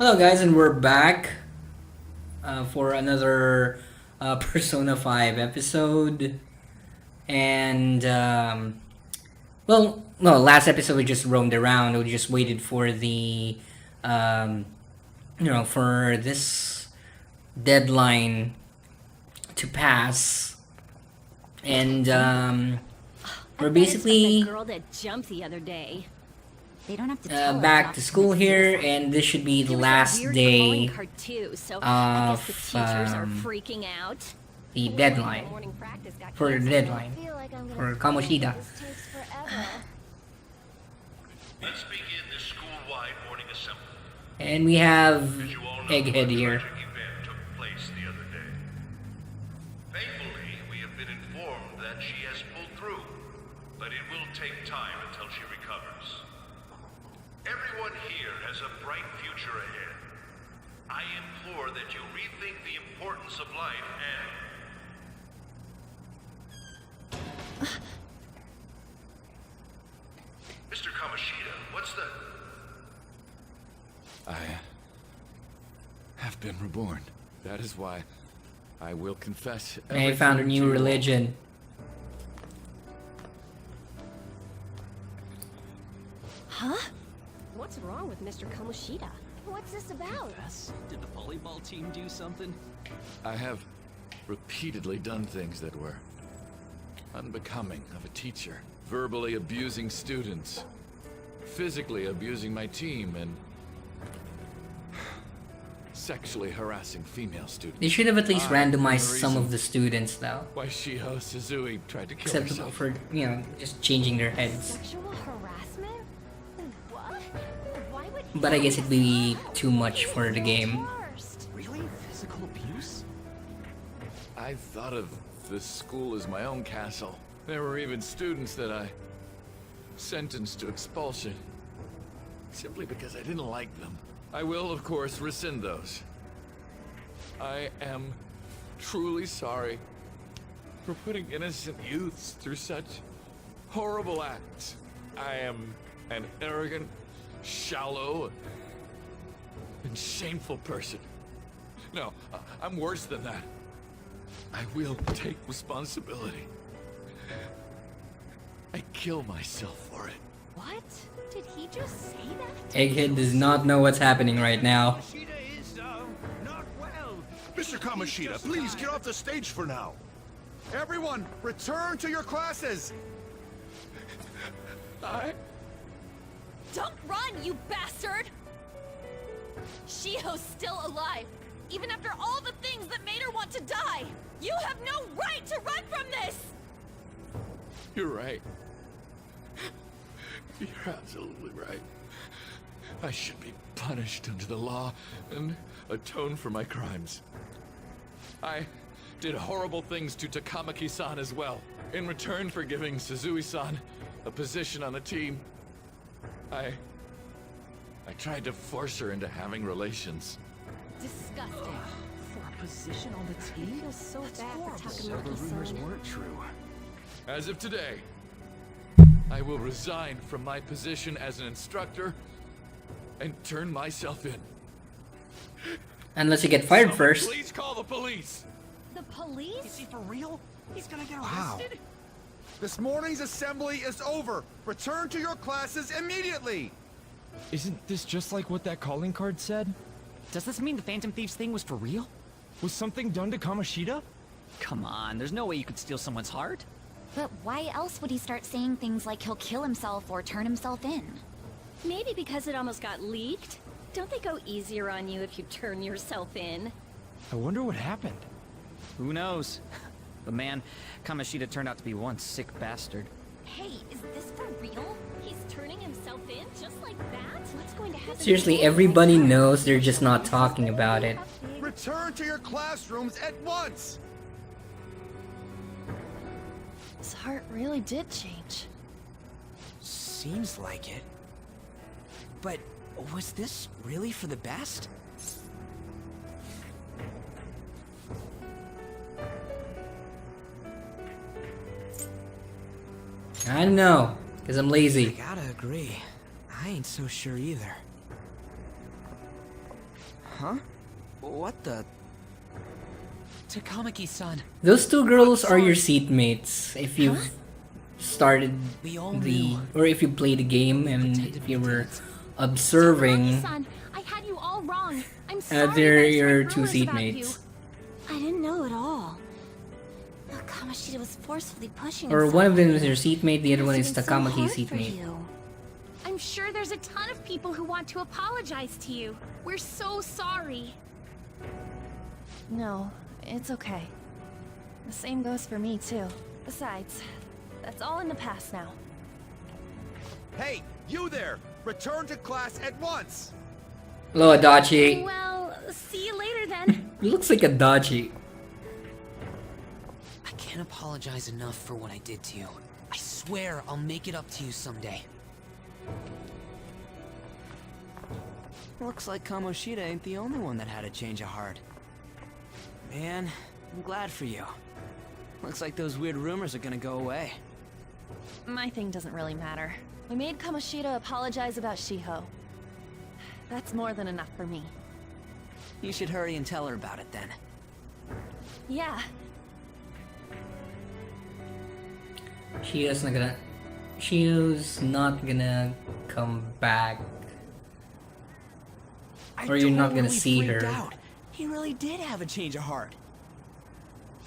Hello, guys, and we're back for another Persona 5 episode. And, well, no, last episode we just roamed around. We just waited for the, um, for this deadline to pass. And, we're basically the girl that jumped the other day. They don't have to tell us back not to school here, and this should be the last day too, so I guess the teachers are of freaking out. the deadline. For the deadline. For Kamoshida. Let's begin the school-wide morning assembly. And we have As you all know, Egghead a here. tragic event took place the other day. Thankfully, we have been informed that she has pulled through, but it will take time until she recovers. Everyone here has a bright future ahead. I implore that you rethink the importance of life and... Mr. Kamoshida, what's the... I have been reborn. That is why I will confess I found a everything new to you all. religion. Huh? What's wrong with Mr. Kamoshida? What's this about? Did the volleyball team do something? I have repeatedly done things that were unbecoming of a teacher. Verbally abusing students, physically abusing my team, and sexually harassing female students. They should have at least I am randomized the some reason of the students, though. Why Shiho Suzui tried to kill Except herself. for, just changing their heads. Sexual harassment? What? Why would But I guess it'd be too much for the game. Really? Physical abuse? I thought of this school as my own castle. There were even students that I sentenced to expulsion, simply because I didn't like them. I will, of course, rescind those. I am truly sorry for putting innocent youths through such horrible acts. I am an arrogant, shallow, and shameful person. No, I'm worse than that. I will take responsibility. I kill myself for it. What? Did he just say that? Egghead does not know what's happening right now. Kamoshida is, not well. Mr. Kamoshida, please get off the stage for now. Everyone, return to your classes! Don't run, you bastard! Shiho's still alive, even after all the things that made her want to die! You have no right to run from this! You're right. You're absolutely right. I should be punished under the law and atone for my crimes. I did horrible things to Takamaki-san as well. In return for giving Suzui-san a position on the team, I tried to force her into having relations. Disgusting. For a position on the I team? feel so bad for So the rumors Takamaki-san. weren't true. As of today, I will resign from my position as an instructor and turn myself in. Unless you get fired Someone first. Please call the police. The Is police? he for real? He's gonna get Wow. arrested? This morning's assembly is over. Return to your classes immediately! Isn't this just like what that calling card said? Does this mean the Phantom Thieves thing was for real? Was something done to Kamoshida? Come on, there's no way you could steal someone's heart. But why else would he start saying things like he'll kill himself or turn himself in? Maybe because it almost got leaked. Don't they go easier on you if you turn yourself in? I wonder what happened. Who knows? But man, Kamoshida turned out to be one sick bastard. Hey, is this for real? He's turning himself in just like that? What's going to happen? Seriously, everybody knows, they're just not talking about it. Return to your classrooms at once! His heart really did change. Seems like it. But was this really for the best? I don't know, because I'm lazy. Gotta agree. I ain't so sure either. Huh? What the? Takamaki-san. Those two girls are your seatmates if you've started We all the, knew. or if you play the game and if you were observing. Son, I had you all wrong. I'm sorry. They're that I your spread two rumors about you. seatmates. I didn't know at all. Kamoshida was forcefully pushing Or himself. one of them is your seatmate, the other one Must is have been so Takamaki's hard for seatmate. you. I'm sure there's a ton of people who want to apologize to you. We're so sorry. No, it's okay. The same goes for me, too. Besides, that's all in the past now. Hey, you there! Return to class at once! Hello, Adachi. Well, see you later then. Looks like Adachi. I can't apologize enough for what I did to you. I swear I'll make it up to you someday. Looks like Kamoshida ain't the only one that had a change of heart. Man, I'm glad for you. Looks like those weird rumors are gonna go away. My thing doesn't really matter. We made Kamoshida apologize about Shiho. That's more than enough for me. You should hurry and tell her about it then. Yeah, Shio's not gonna come back. Or you're not gonna see her. Out. He really did have a change of heart.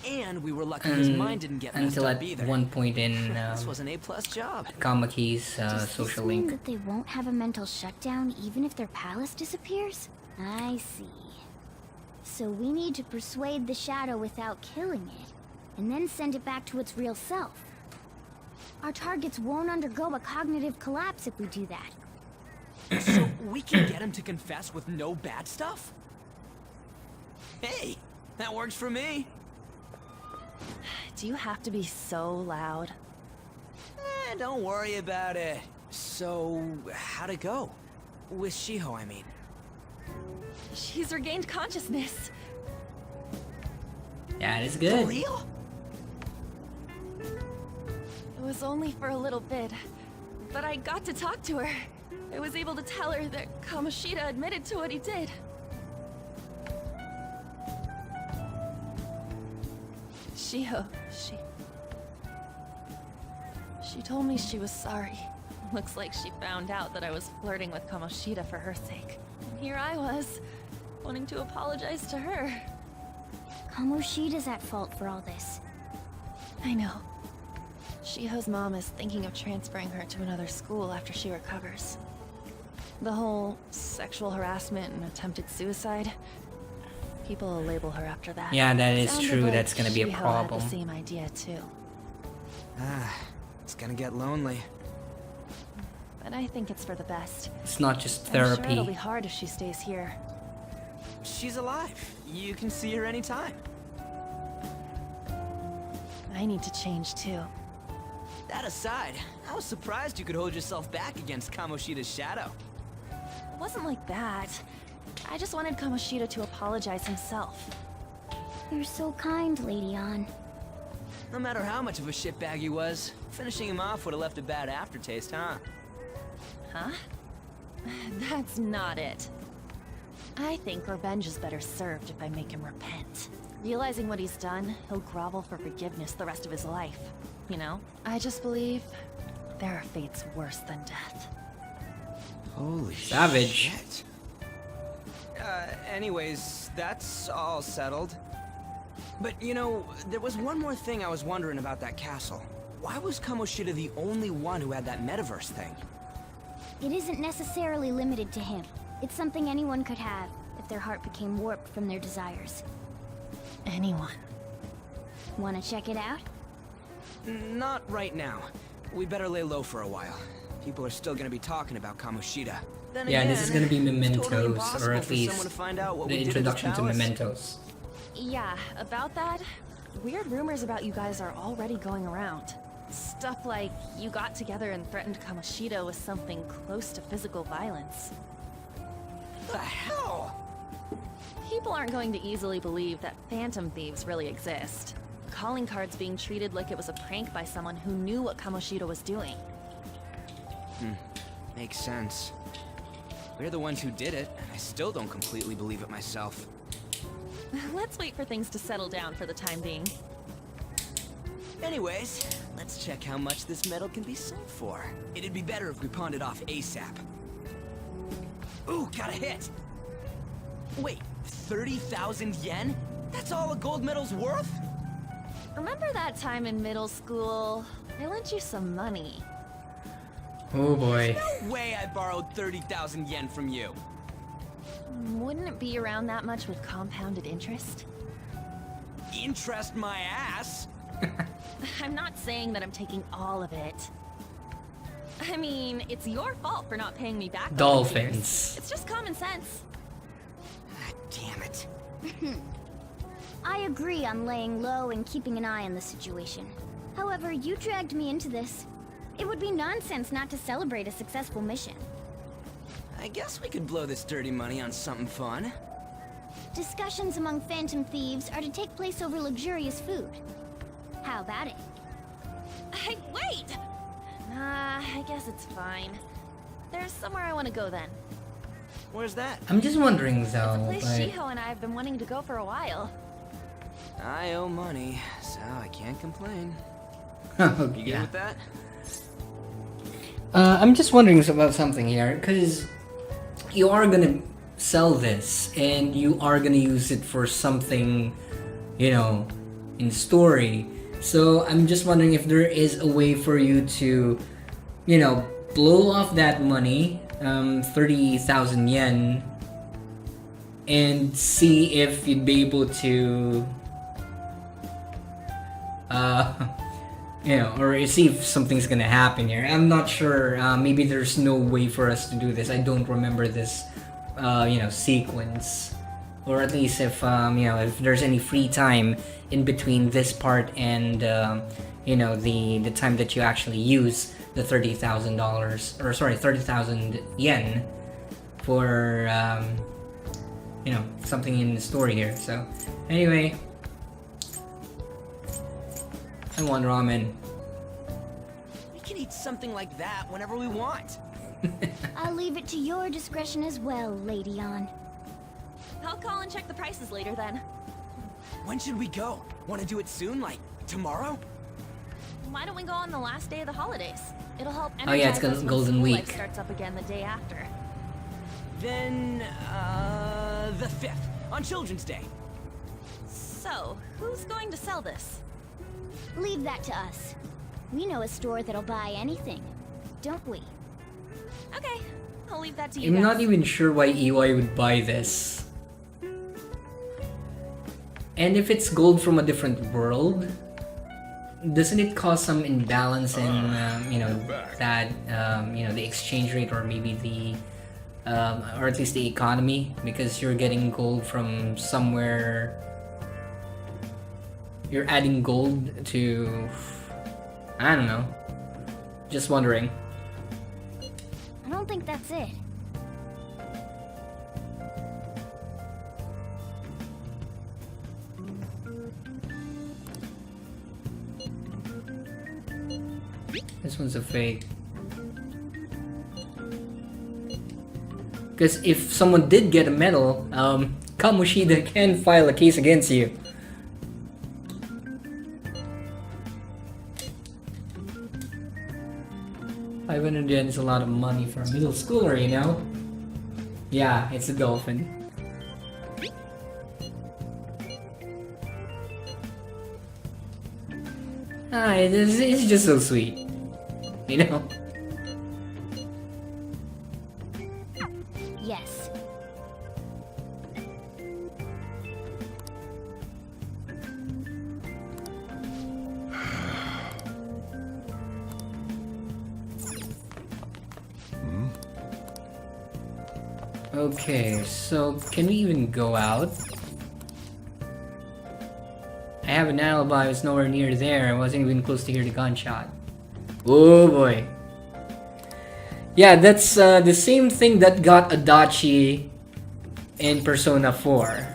And we were lucky his mind didn't get messed Until up at either. one point in This was an A+ job. Kamaki's Does social this mean link. that they won't have a mental shutdown even if their palace disappears? I see. So we need to persuade the shadow without killing it, and then send it back to its real self. Our targets won't undergo a cognitive collapse if we do that. So we can get him to confess with no bad stuff? Hey, that works for me. do you have to be so loud? Don't worry about it. So, how'd it go? With Shiho, I mean. She's regained consciousness. That is For good. real? It was only for a little bit, but I got to talk to her. I was able to tell her that Kamoshida admitted to what he did. Shiho, she told me she was sorry. Looks like she found out that I was flirting with Kamoshida for her sake. And here I was, wanting to apologize to her. Kamoshida's at fault for all this. I know. Shiho's mom is thinking of transferring her to another school after she recovers. The whole sexual harassment and attempted suicide, people will label her after that. Yeah, that is Sounded true. like That's gonna be a Shiho had problem. the same idea too. It's gonna get lonely. But I think it's for the best. It's not just I'm sure it'll be therapy. hard if she stays here. She's alive. You can see her anytime. I need to change too. That aside, I was surprised you could hold yourself back against Kamoshida's shadow. It wasn't like that. I just wanted Kamoshida to apologize himself. You're so kind, Lady Ann. No matter how much of a shitbag he was, finishing him off would have left a bad aftertaste, huh? Huh? That's not it. I think revenge is better served if I make him repent. Realizing what he's done, he'll grovel for forgiveness the rest of his life. You know? I just believe there are fates worse than death. Holy Savage. shit. Anyways, that's all settled. But, you know, there was one more thing I was wondering about that castle. Why was Kamoshida the only one who had that metaverse thing? It isn't necessarily limited to him. It's something anyone could have, if their heart became warped from their desires. Anyone. Wanna check it out? Not right now. We better lay low for a while. People are still gonna be talking about Kamoshida. Then Yeah, this is gonna be it's totally Mementos, impossible or at for least someone to find out what the we did at this introduction to palace. Mementos. Yeah, about that, weird rumors about you guys are already going around. Stuff like you got together and threatened Kamoshida with something close to physical violence. The hell? People aren't going to easily believe that phantom thieves really exist. Calling cards being treated like it was a prank by someone who knew what Kamoshida was doing. Makes sense. We're the ones who did it, and I still don't completely believe it myself. Let's wait for things to settle down for the time being. Anyways, let's check how much this metal can be sold for. It'd be better if we pawned it off ASAP. Ooh, got a hit! Wait, 30,000 yen? That's all a gold medal's worth? Remember that time in middle school? I lent you some money. Oh boy. No way I borrowed 30,000 yen from you. Wouldn't it be around that much with compounded interest? Interest my ass? I'm not saying that I'm taking all of it. I mean, it's your fault for not paying me back. Dolphins. It's just common sense. Ah, damn it. I agree on laying low and keeping an eye on the situation. However, you dragged me into this. It would be nonsense not to celebrate a successful mission. I guess we could blow this dirty money on something fun. Discussions among phantom thieves are to take place over luxurious food. How about it? Hey, wait! Nah, I guess it's fine. There's somewhere I want to go then. Where's that? I'm just wondering It's a though, place like, Shiho and I have been wanting to go for a while. I owe money, so I can't complain. oh, You good yeah. with that? I'm just wondering about something here, because you are gonna sell this, and you are gonna use it for something, you know, in story. So I'm just wondering if there is a way for you to, you know, blow off that money, 30,000 yen, and see if you'd be able to, you know, or see if something's gonna happen here. I'm not sure. Maybe there's no way for us to do this. I don't remember this, you know, sequence, or at least if you know, if there's any free time in between this part and you know, the time that you actually use the $30,000, or sorry, 30,000 yen for you know, something in the story here. So anyway, I want ramen. We can eat something like that whenever we want. I'll leave it to your discretion as well, Lady On. I'll call and check the prices later then. When should we go? Want to do it soon? Like, tomorrow? Why don't we go on the last day of the holidays? It'll help Oh, yeah, it's energize us when Golden school Week. life starts up again the day after. Then, the 5th, on Children's Day. So, who's going to sell this? Leave that to us. We know a store that'll buy anything, don't we? Okay, I'll leave that to you I'm guys. not even sure why EY would buy this. And if it's gold from a different world, doesn't it cause some imbalance in, you know, that, you know, the exchange rate, or maybe the, or at least the economy, because you're getting gold from somewhere. You're adding gold to, I don't know. Just wondering. I don't think that's it. This one's a fake. Because if someone did get a medal, Kamoshida can file a case against you. $500 is a lot of money for a middle schooler, you know? Yeah, it's a dolphin. It's just so sweet, you know? Yes. Okay, so can we even go out? I have an alibi, I was nowhere near there. I wasn't even close to hear the gunshot. Oh boy. Yeah, that's the same thing that got Adachi in Persona 4.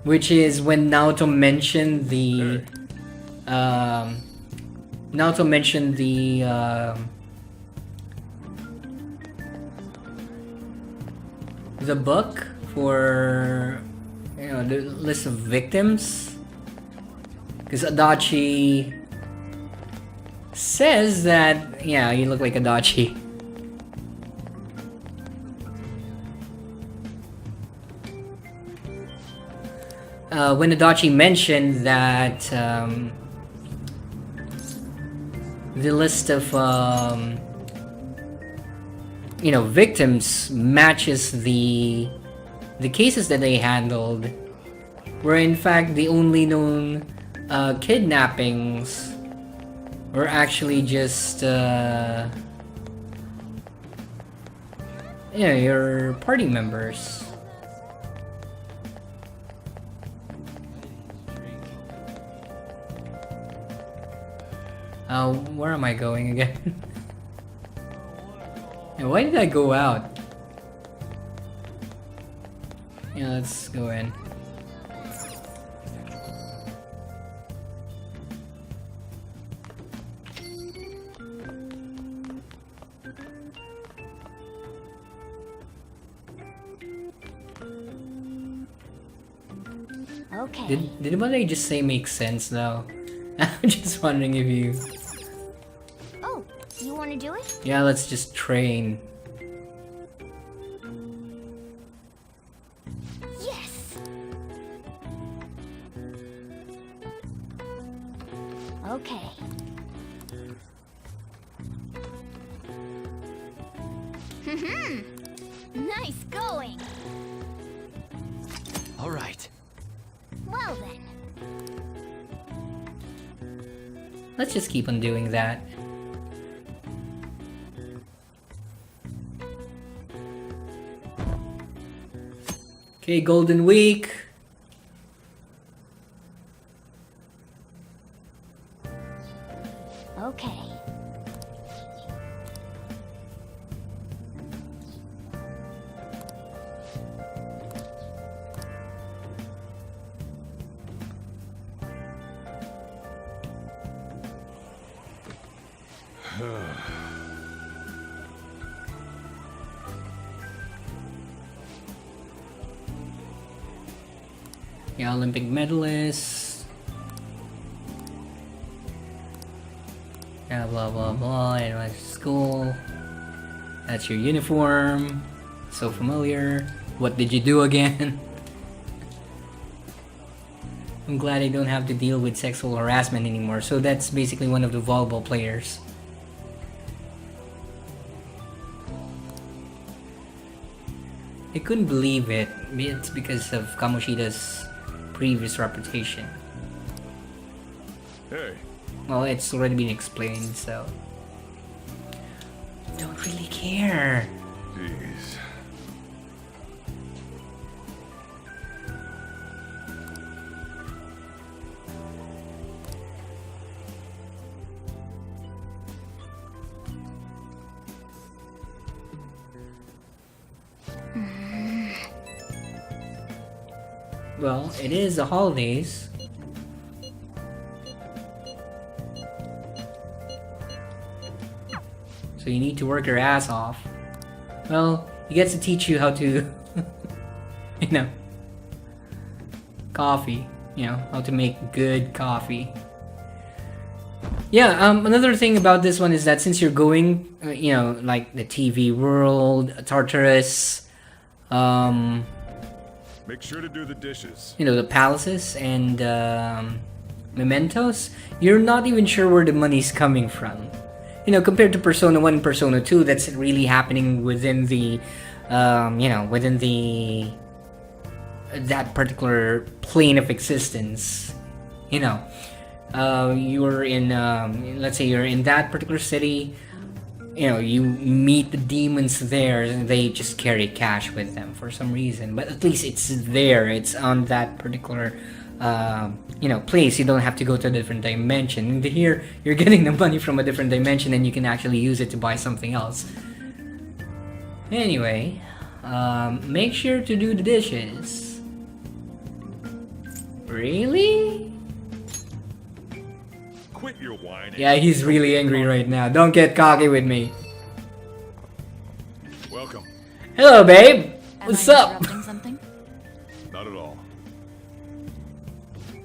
Which is when Naoto mentioned the... the book for, you know, the list of victims, because Adachi says that, yeah, you look like Adachi. When Adachi mentioned that the list of you know, victims matches the cases that they handled, were in fact the only known kidnappings were actually just yeah, your party members. Where am I going again? Yeah, why did I go out? Yeah, let's go in. Okay. Did what I just say make sense though? I'm just wondering if you... Oh, you want to do it? Yeah, let's just train. Yes. Okay. Nice going. All right. Well then. Let's just keep on doing that. Okay, Golden Week. Okay. Yeah, Olympic medalists. Yeah, blah blah blah. And went to school. That's your uniform. So familiar. What did you do again? I'm glad I don't have to deal with sexual harassment anymore. So that's basically one of the volleyball players. I couldn't believe it. It's because of Kamoshida's previous reputation. Hey, Well, it's already been explained, so... Don't really care. jeez. Well, it is the holidays. So you need to work your ass off. Well, he gets to teach you how to, you know, coffee. You know, how to make good coffee. Yeah, another thing about this one is that since you're going, you know, like the TV world, Tartarus, Make sure to do the dishes. you know, the palaces and mementos, you're not even sure where the money's coming from. You know, compared to Persona 1 and Persona 2, that's really happening within the, you know, within the, that particular plane of existence. You know, you're in, let's say you're in that particular city, you know, you meet the demons there, and they just carry cash with them for some reason. But at least it's there. It's on that particular, you know, place. You don't have to go to a different dimension. And here, you're getting the money from a different dimension, and you can actually use it to buy something else. Anyway, make sure to do the dishes. Really? Quit your whining. Yeah, he's really angry right now. Don't get cocky with me. Welcome. Hello, babe. What's I up? interrupting something? Not at all.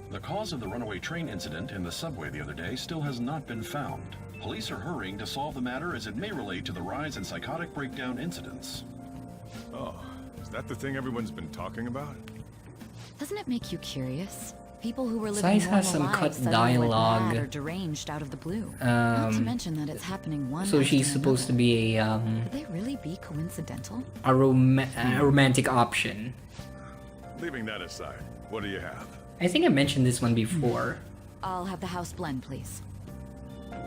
The cause of the runaway train incident in the subway the other day still has not been found. Police are hurrying to solve the matter as it may relate to the rise in psychotic breakdown incidents. Oh, is that the thing everyone's been talking about? Doesn't it make you curious? People who were living Size normal has some lives cut suddenly dialogue. went mad or deranged out of the blue. Not to mention that it's happening one So after she's supposed to another. be a Could they really be coincidental? romantic option. Leaving that aside, what do you have? I think I mentioned this one before. I'll have the house blend, please.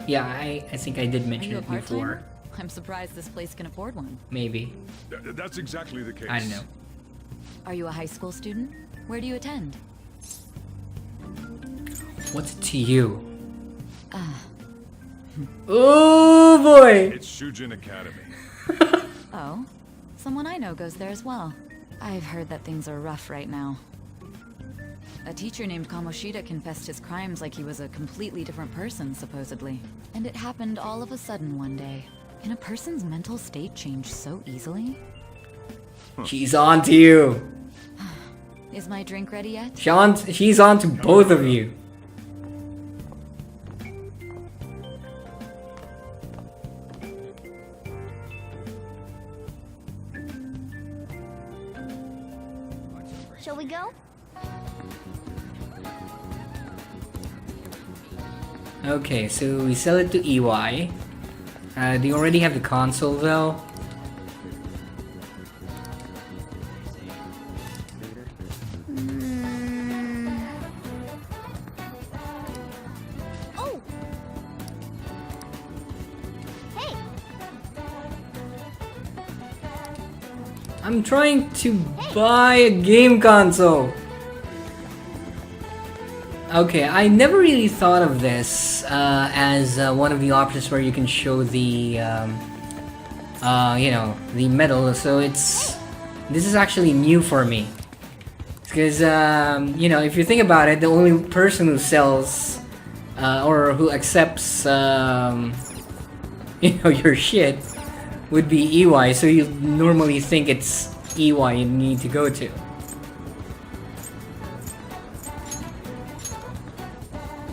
Yeah, I think I did Are mention you a it before. part-timer? I'm surprised this place can afford one. Maybe. That's exactly the case. I don't know. Are you a high school student? Where do you attend? What's it to you? Oh boy! It's Shujin Academy. Oh, someone I know goes there as well. I've heard that things are rough right now. A teacher named Kamoshida confessed his crimes like he was a completely different person, supposedly. And it happened all of a sudden one day. Can a person's mental state change so easily? She's on to you. Is my drink ready yet? She's on to both of you. Shall we go? Okay, so we sell it to EY. They already have the console though. Oh! Hey! I'm trying to buy a game console. Okay, I never really thought of this as one of the options where you can show the, you know, the medal. So this is actually new for me. Because, you know, if you think about it, the only person who sells or who accepts, you know, your shit would be EY. So you normally think it's EY you need to go to.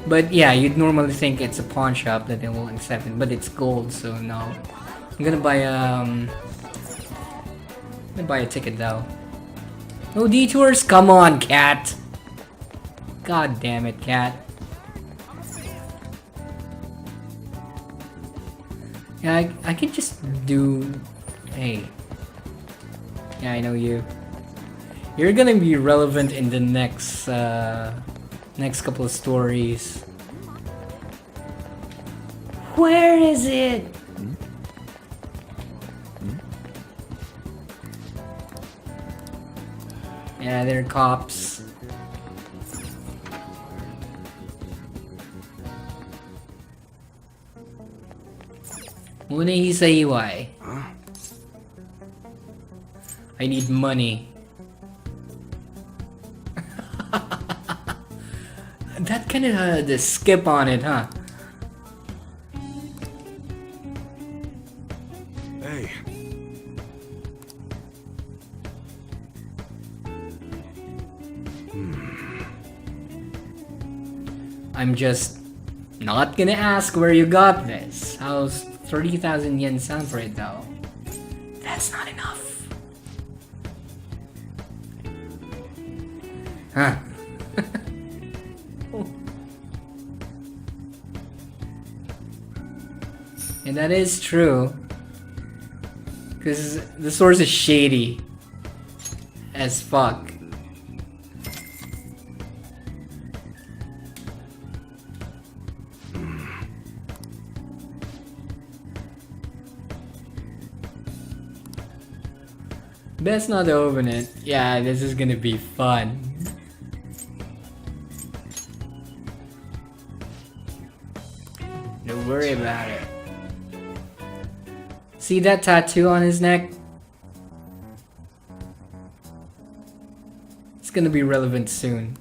But yeah, you'd normally think it's a pawn shop that they will accept it, but it's gold, so no. I'm gonna buy a ticket though. No detours? Come on, cat! God damn it, cat. Yeah, I can just do... Hey. Yeah, I know you. You're gonna be relevant in the next, next couple of stories. Where is it? Yeah, they're cops. Muna sa iway. I need money. That kind of had a skip on it, huh? Hey. I'm just not gonna ask where you got this. How's 30,000 yen sound for it though? That's not enough. Huh. And that is true. Because the source is shady as fuck. Best not to open it. Yeah, this is gonna be fun. Don't worry about it. See that tattoo on his neck? It's gonna be relevant soon.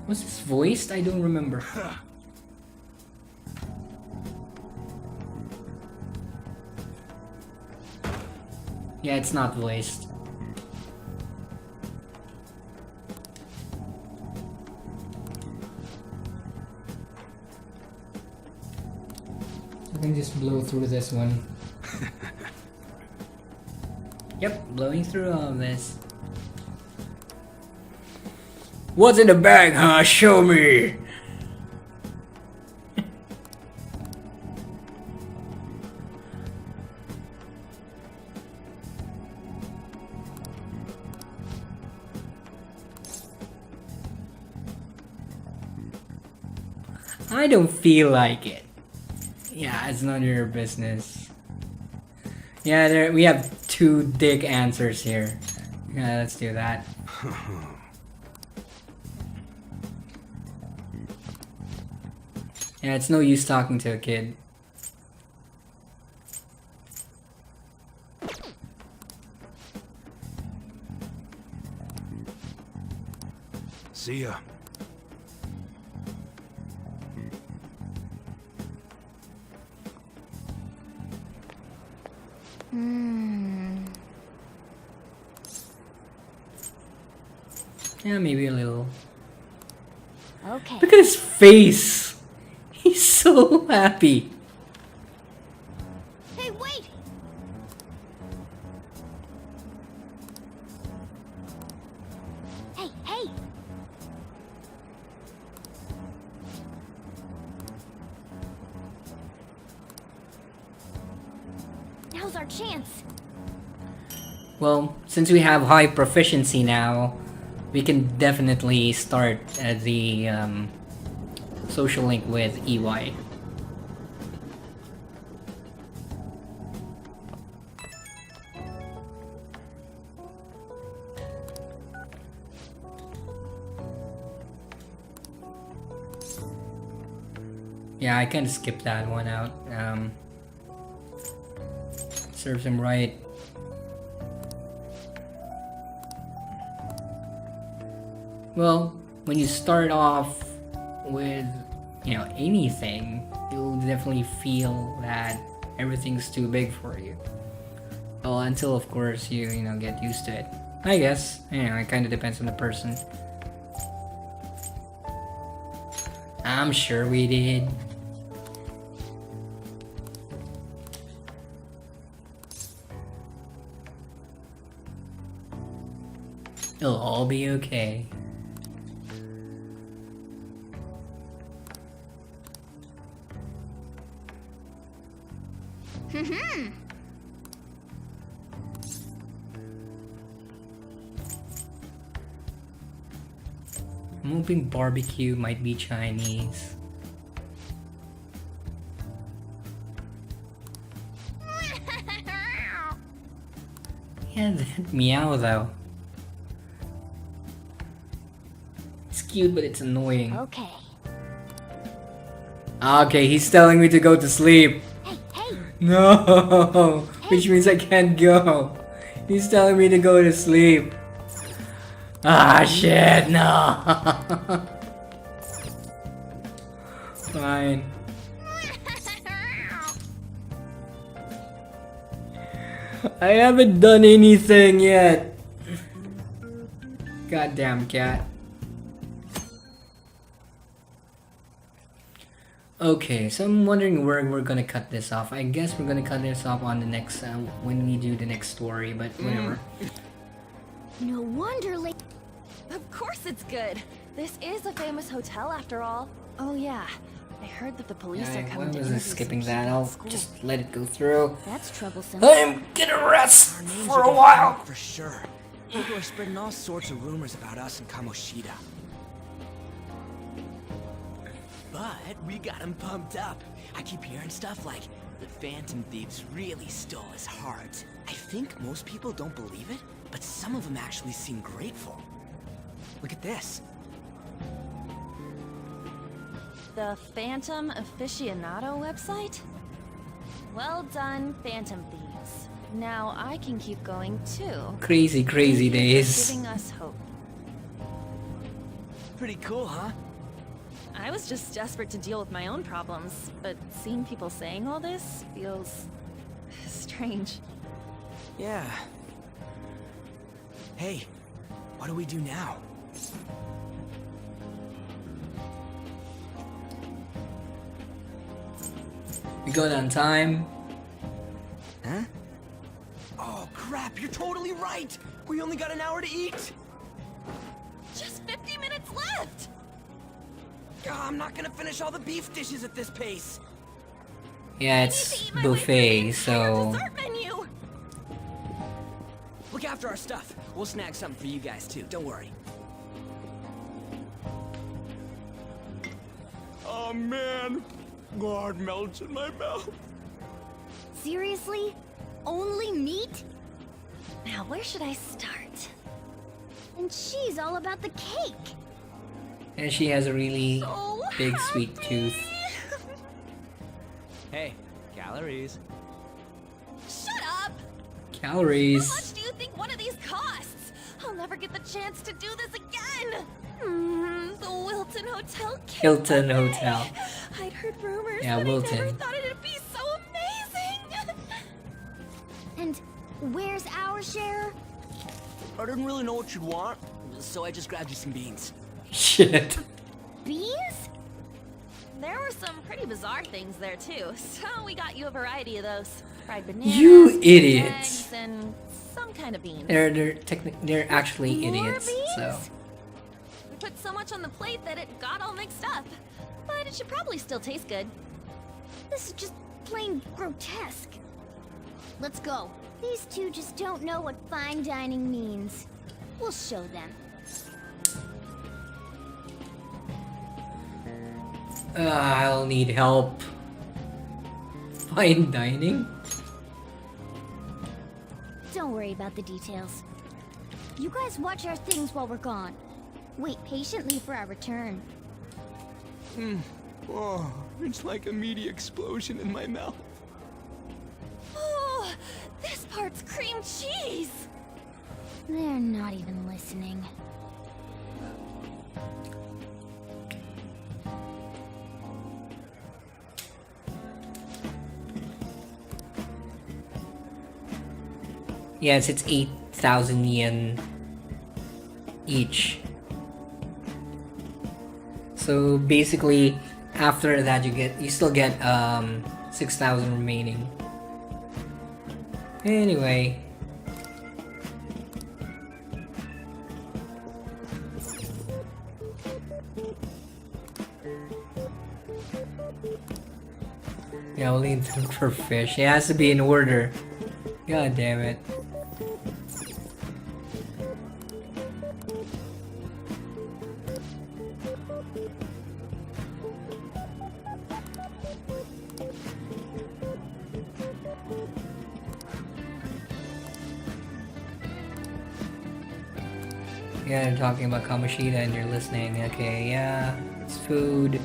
Was this voiced? I don't remember. Yeah, it's not voiced. I can just blow through this one. Yep, blowing through all of this. What's in the bag, huh? Show me! I don't feel like it. Yeah, it's none of your business. Yeah, there we have two dick answers here. Yeah, let's do that. Yeah, it's no use talking to a kid. See ya. Yeah, maybe a little. Okay. Look at his face! He's so happy. Hey, wait! Hey, hey! Now's our chance. Well, since we have high proficiency now, we can definitely start the social link with EY. Yeah, I kind of skipped that one out. Serves him right. Well, when you start off with, you know, anything, you'll definitely feel that everything's too big for you. Well, until of course you know, get used to it. I guess, you know, it kind of depends on the person. I'm sure we did. It'll all be okay. I'm hoping barbecue might be Chinese. Yeah, that meow though. It's cute, but it's annoying. Okay. Okay, he's telling me to go to sleep. Hey, hey! No, which means I can't go. He's telling me to go to sleep. Ah, shit, no. Fine. I haven't done anything yet. Goddamn cat. Okay, so I'm wondering where we're gonna cut this off. I guess we're gonna cut this off on the next, when we do the next story, but whatever. No wonder Of course it's good. This is a famous hotel after all. Oh yeah, I heard that the police are Why coming to was I interview skipping some that? people I'll at school. just let it go through. That's troublesome. I'm gonna rest Our names for are a getting while. out for sure. People are spreading all sorts of rumors about us in Kamoshida. But we got him pumped up. I keep hearing stuff like the Phantom Thieves really stole his heart. I think most people don't believe it, but some of them actually seem grateful. Look at this. The Phantom Aficionado website? Well done, Phantom Thieves. Now I can keep going too. Crazy Thank you for days. giving us hope. Pretty cool, huh? I was just desperate to deal with my own problems, but seeing people saying all this feels strange. Yeah. Hey, what do we do now? We go on time. Huh? Oh, crap, you're totally right! We only got an hour to eat! Just 50 minutes left! I'm not gonna finish all the beef dishes at this pace! Yeah, it's buffet, so Dessert menu! Look after our stuff. We'll snag something for you guys, too. Don't worry. Oh man, God melts in my mouth. Seriously? Only meat? Now, where should I start? And she's all about the cake. and she has a really So big sweet happy. tooth. Hey, calories. Shut up! Calories. How much do you think one of these costs? I'll never get the chance to do this again. The Wilton Hotel cake Hilton buffet. Hotel. I'd heard rumors, Yeah, but Wilton. I never thought it'd be so amazing. And where's our share? I didn't really know what you'd want, so I just grabbed you some beans. Shit. Beans? There were some pretty bizarre things there too, so we got you a variety of those. Fried bananas, You scrambled idiots. eggs, and some kind of beans. They're actually More idiots. So beans? We put so much on the plate that it got all mixed up. But it should probably still taste good. This is just plain grotesque. Let's go. These two just don't know what fine dining means. We'll show them. I'll need help. Fine dining? Don't worry about the details. You guys watch our things while we're gone. Wait patiently for our return. Oh, it's like a meaty explosion in my mouth. Oh, this part's cream cheese. They're not even listening. Yes, it's 8,000 yen each. So basically, after that you still get 6,000 remaining. Anyway. Yeah, we'll need to look for fish. It has to be in order. God damn it. Yeah, they're talking about Kamoshida and you're listening. Okay, yeah, it's food.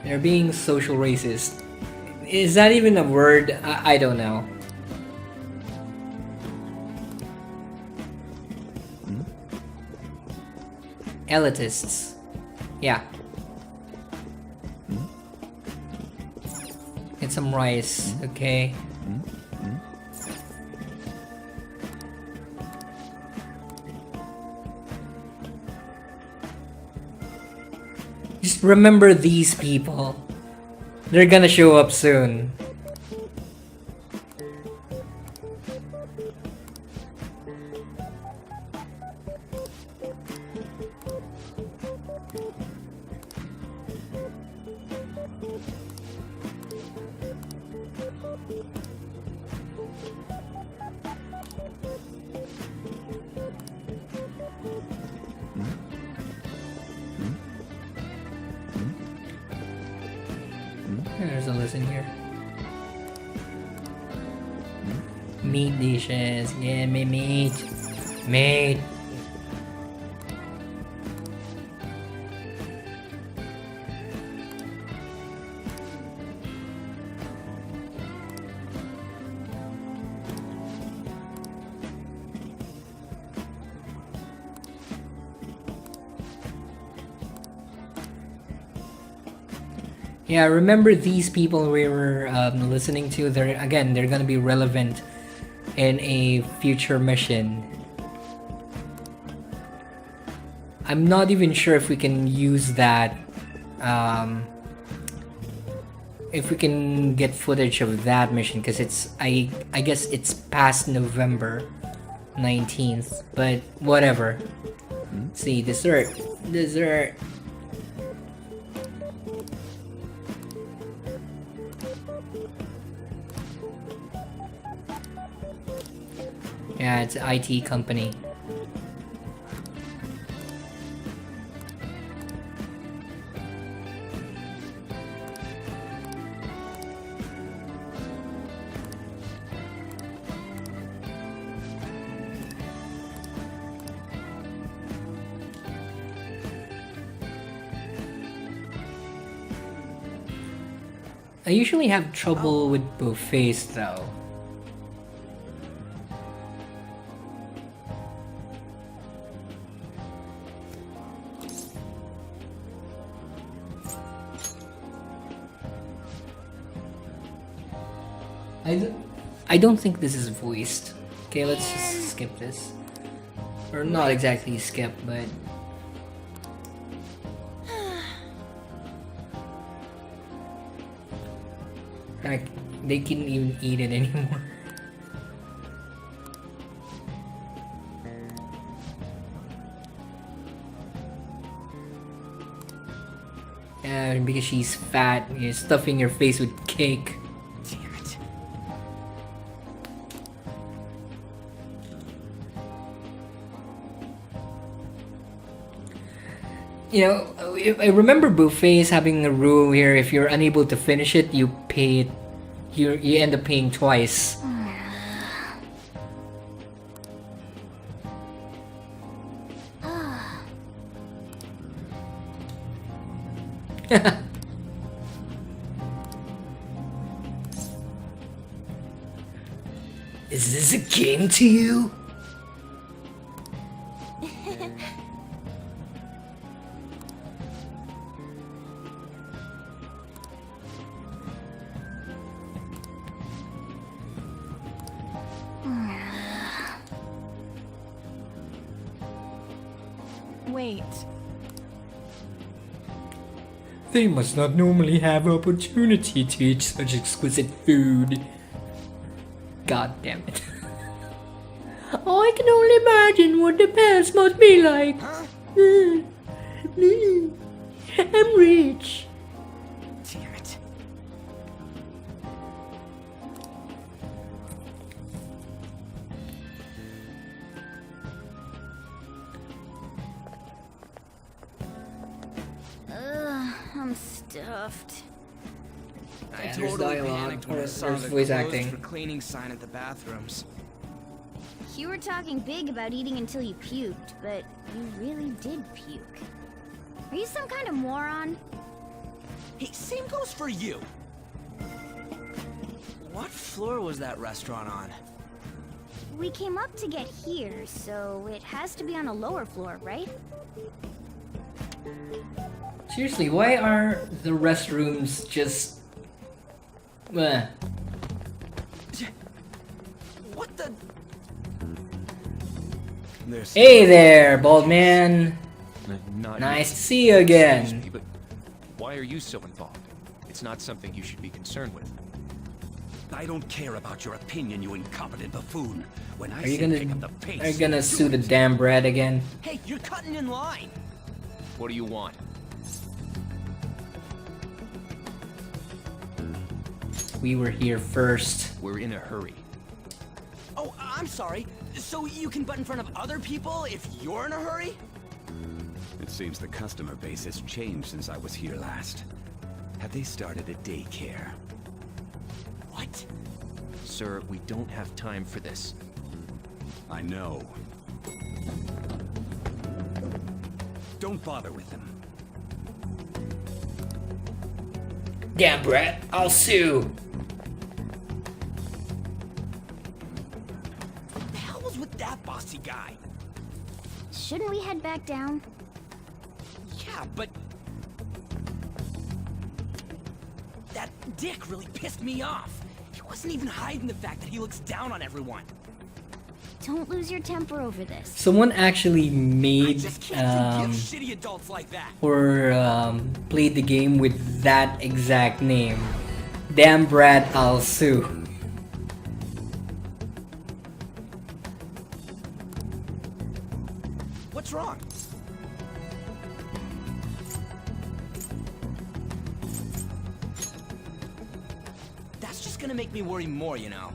They're being social racist. Is that even a word? I don't know. Elitists. Yeah. Get some rice, okay? Just remember these people. They're gonna show up soon. There's a list in here. Meat dishes. Yeah, meat. Meat. Yeah, remember these people we were listening to? They're gonna be relevant in a future mission. I'm not even sure if we can use that. If we can get footage of that mission, because it's I guess it's past November 19th, but whatever. Let's see, dessert. Yeah, it's an IT company. I usually have trouble with buffets though. I don't think this is voiced. Okay, let's just skip this. Or not exactly skip, but... Like, they can't even eat it anymore. And because she's fat, you're stuffing your face with cake. Damn it. You know, I remember buffets having a rule here: if you're unable to finish it, you pay it. You end up paying twice. Is this a game to you? Wait. They must not normally have opportunity to eat such exquisite food. God damn it. Oh, I can only imagine what the past must be like. I'm rich. Damn it. I'm stuffed. I Yeah, there's totally dialogue, panicked when I or saw there's the voice closed acting. for cleaning sign at the bathrooms. You were talking big about eating until you puked, but you really did puke. Are you some kind of moron? Hey, same goes for you. What floor was that restaurant on? We came up to get here, so it has to be on a lower floor, right? Seriously, why are the restrooms just... Meh. What the? There's Hey there, bald man. Not Nice to see you again. me, but why are you so involved? It's not something you should be concerned with. I don't care about your opinion, you incompetent buffoon. When I Are you say gonna... pick up the pace, Are you gonna do sue the it. damn bread again? Hey, you're cutting in line. What do you want? We were here first. We're in a hurry. Oh, I'm sorry. So you can butt in front of other people if you're in a hurry? It seems the customer base has changed since I was here last. Have they started a daycare? What? Sir, we don't have time for this. I know. Don't bother with them. Damn, Brett, I'll sue. What the hell was with that bossy guy? Shouldn't we head back down? Yeah, but... dick really pissed me off. He wasn't even hiding the fact that he looks down on everyone. Don't lose your temper over this. Someone actually made Just can't forgive shitty adults like that. or played the game with that exact name. Damn Brad, I'll sue. What's wrong? That's just gonna make me worry more, you know.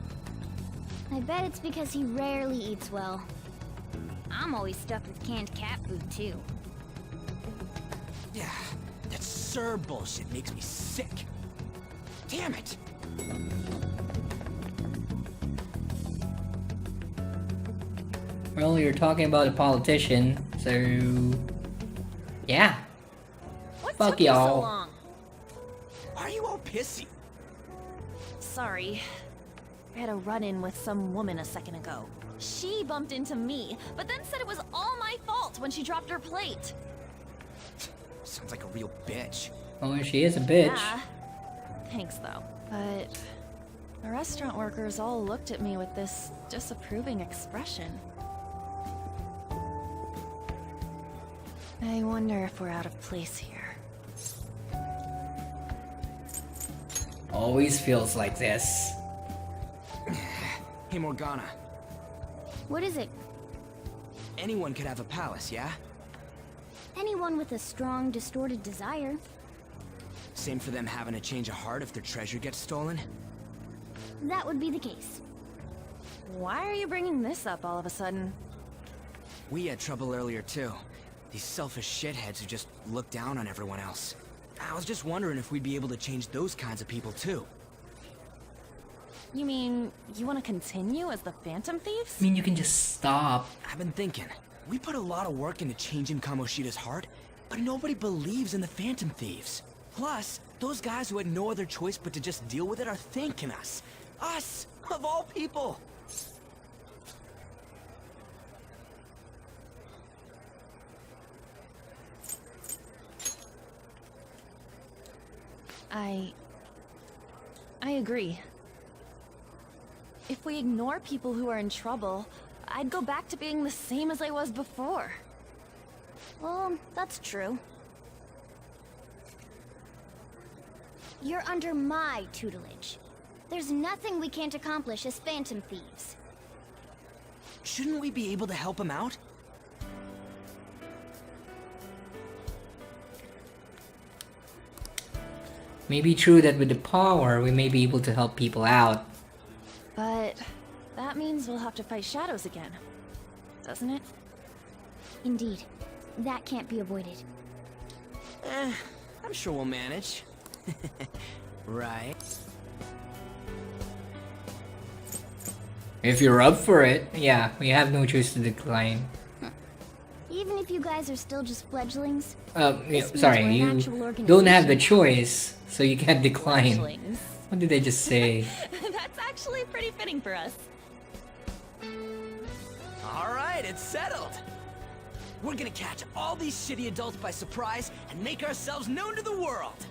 I bet it's because he rarely eats well. I'm always stuffed with canned cat food, too. Yeah, that Sir bullshit makes me sick. Damn it! Well, you're talking about a politician, so yeah. What Fuck took you so y'all. long? Why are you all pissy? Sorry. I had a run-in with some woman a second ago. She bumped into me, but then said it was all my fault when she dropped her plate. Sounds like a real bitch. Oh, she is a bitch. Yeah. Thanks, though. But the restaurant workers all looked at me with this disapproving expression. I wonder if we're out of place here. Always feels like this. Hey, Morgana. What is it? Anyone could have a palace, yeah? Anyone with a strong, distorted desire. Same for them having a change of heart if their treasure gets stolen? That would be the case. Why are you bringing this up all of a sudden? We had trouble earlier, too. These selfish shitheads who just look down on everyone else. I was just wondering if we'd be able to change those kinds of people, too. You mean, you want to continue as the Phantom Thieves? I mean, you can just stop. I've been thinking. We put a lot of work into changing Kamoshida's heart, but nobody believes in the Phantom Thieves. Plus, those guys who had no other choice but to just deal with it are thanking us. Us, of all people! I agree. If we ignore people who are in trouble, I'd go back to being the same as I was before. Well, that's true. You're under my tutelage. There's nothing we can't accomplish as Phantom Thieves. Shouldn't we be able to help him out? Maybe true that with the power, we may be able to help people out. But that means we'll have to fight shadows again, doesn't it? Indeed. That can't be avoided. I'm sure we'll manage. Right? If you're up for it, yeah, we have no choice to decline. Even if you guys are still just fledglings, Yeah, this means sorry, we're an you actual don't have the organization. choice, so you can't decline. Fledglings. What did I just say? That's actually pretty fitting for us. Alright, it's settled! We're gonna catch all these shitty adults by surprise and make ourselves known to the world!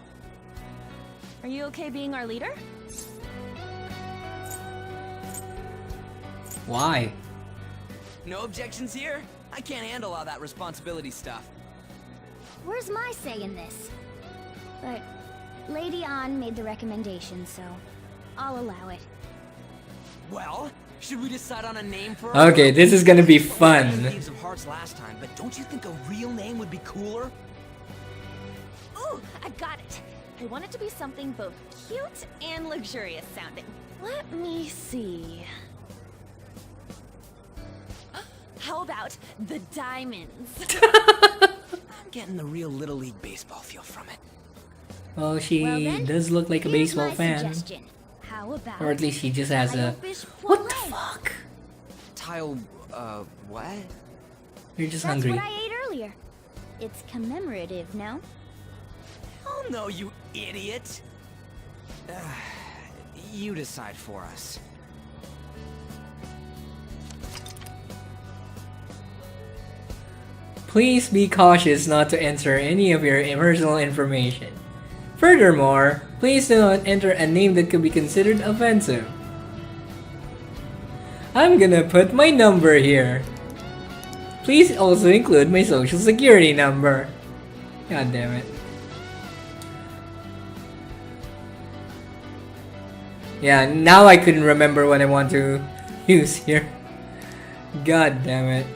Are you okay being our leader? Why? No objections here? I can't handle all that responsibility stuff. Where's my say in this? But Lady An made the recommendation, so I'll allow it. Well, should we decide on a name for Okay, this is gonna be fun. Thieves of Hearts last time, but don't you think a real name would be cooler? Ooh, I've got it. I want it to be something both cute and luxurious sounding. Let me see. How about the Diamonds? I'm getting the real Little League Baseball feel from it. Well, she Well then, does look like a here's baseball my fan. suggestion. How about Or at least she just has a... Tilefish What the Poirot? fuck? Tile, what? You're just That's hungry. what I ate earlier. It's commemorative, no? Oh no, you idiot! You decide for us. Please be cautious not to enter any of your personal information. Furthermore, Please do not enter a name that could be considered offensive. I'm gonna put my number here. Please also include my social security number. God damn it. Yeah, now I couldn't remember what I want to use here. God damn it.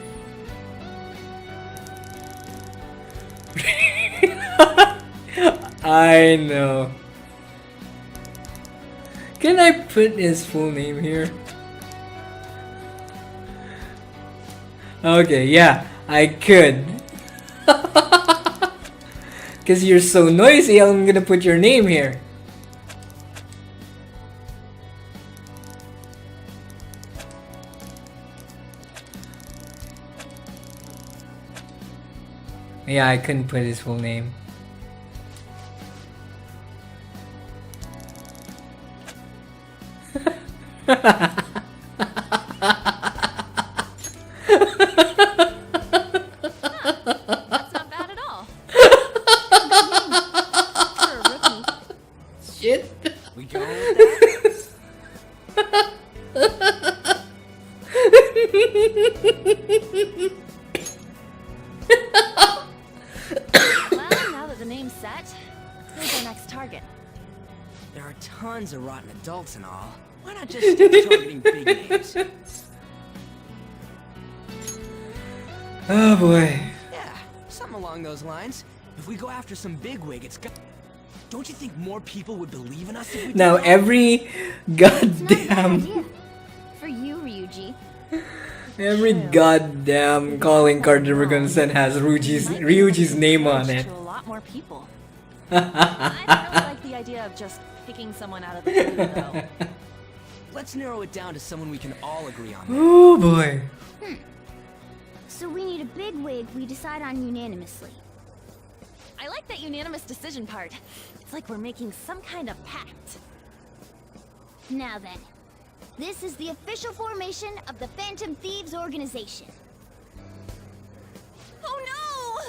I know. Can I put his full name here? Okay, yeah, I could. Cause you're so noisy, I'm gonna put your name here. Yeah, I couldn't put his full name. That's not bad at all. For a rookie. Shit. We go with Well, now that the name's set, who's our next target? There are tons of rotten adults and all. Why not just stick to targeting big names? Oh boy. Yeah, something along those lines. If we go after some bigwig, it's got... Don't you think more people would believe in us if we did Now that? every goddamn For you, Ryuji. every goddamn calling card that we're gonna send has Ryuji's name on it. To a lot more people. I don't really like the idea of just picking someone out of the blue, though. Let's narrow it down to someone we can all agree on. Oh boy. So we need a big wig we decide on unanimously. I like that unanimous decision part. It's like we're making some kind of pact. Now then, this is the official formation of the Phantom Thieves organization. Oh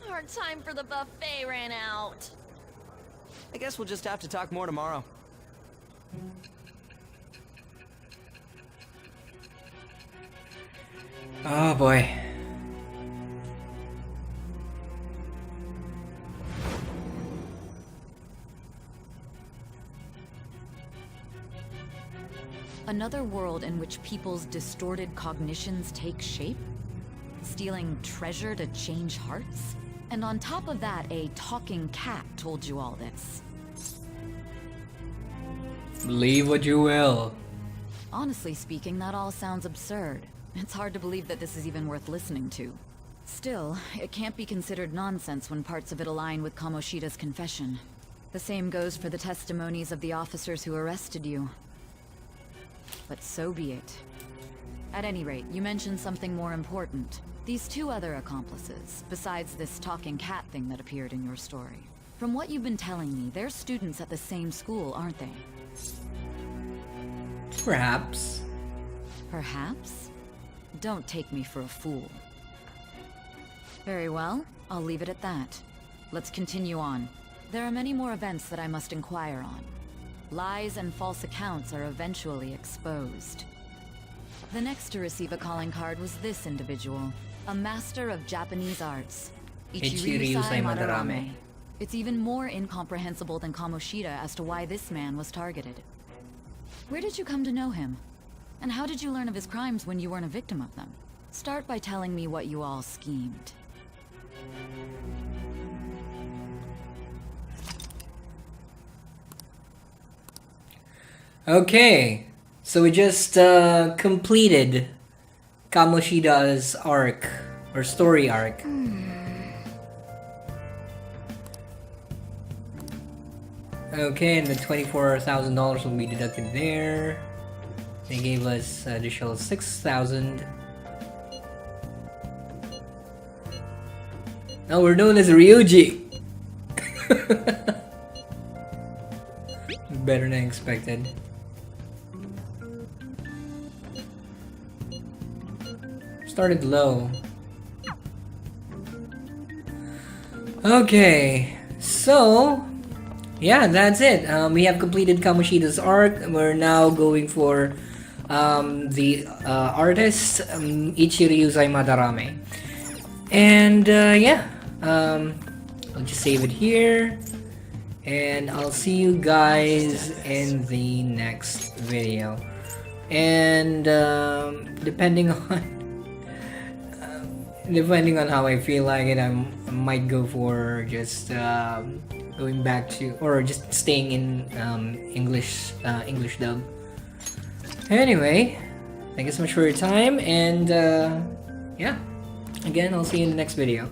no! Our time for the buffet ran out. I guess we'll just have to talk more tomorrow. Oh boy. Another world in which people's distorted cognitions take shape? Stealing treasure to change hearts? And on top of that, a talking cat told you all this. Believe what you will. Honestly speaking, that all sounds absurd. It's hard to believe that this is even worth listening to. Still, it can't be considered nonsense when parts of it align with Kamoshida's confession. The same goes for the testimonies of the officers who arrested you. But so be it. At any rate, you mentioned something more important. These two other accomplices, besides this talking cat thing that appeared in your story. From what you've been telling me, they're students at the same school, aren't they? Perhaps. Perhaps? Don't take me for a fool. Very well, I'll leave it at that. Let's continue on. There are many more events that I must inquire on. Lies and false accounts are eventually exposed. The next to receive a calling card was this individual, a master of Japanese arts, Ichiryu-sai Madarame. It's even more incomprehensible than Kamoshida as to why this man was targeted. Where did you come to know him? And how did you learn of his crimes when you weren't a victim of them? Start by telling me what you all schemed. Okay, so we just completed Kamoshida's arc, or story arc. Okay, and the $24,000 will be deducted there. They gave us additional 6,000. Now we're known as Ryuji. Better than expected. Started low. Okay, so yeah, that's it. We have completed Kamoshida's arc. We're now going for the artist, Ichiryu Madarame. And yeah, I'll just save it here. And I'll see you guys in the next video. And depending on how I feel like it, I might go for just going back to, or just staying in English dub. Anyway, thank you so much for your time, and yeah, again, I'll see you in the next video.